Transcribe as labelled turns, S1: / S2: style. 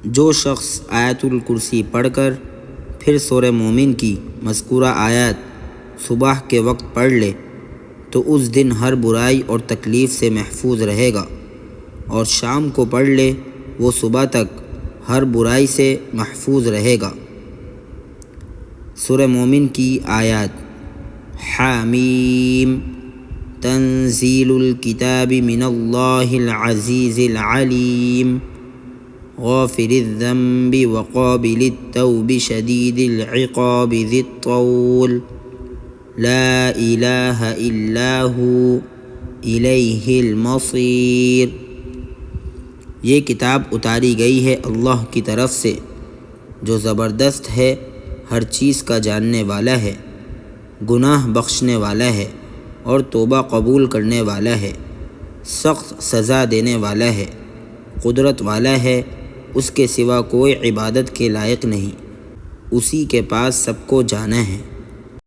S1: جو شخص آیت الکرسی پڑھ کر پھر سورہ مومن کی مذکورہ آیات صبح کے وقت پڑھ لے تو اس دن ہر برائی اور تکلیف سے محفوظ رہے گا، اور شام کو پڑھ لے وہ صبح تک ہر برائی سے محفوظ رہے گا۔ سورہ مومن کی آیات: حامیم تنزیل الکتاب من اللہ العزیز العلیم غافر الذنب وقابل التوب شدید العقاب ذی الطول لا الہ الا ہو الیہ المصیر۔ یہ کتاب اتاری گئی ہے اللہ کی طرف سے جو زبردست ہے، ہر چیز کا جاننے والا ہے، گناہ بخشنے والا ہے اور توبہ قبول کرنے والا ہے، سخت سزا دینے والا ہے، قدرت والا ہے، اس کے سوا کوئی عبادت کے لائق نہیں، اسی کے پاس سب کو جانا ہے۔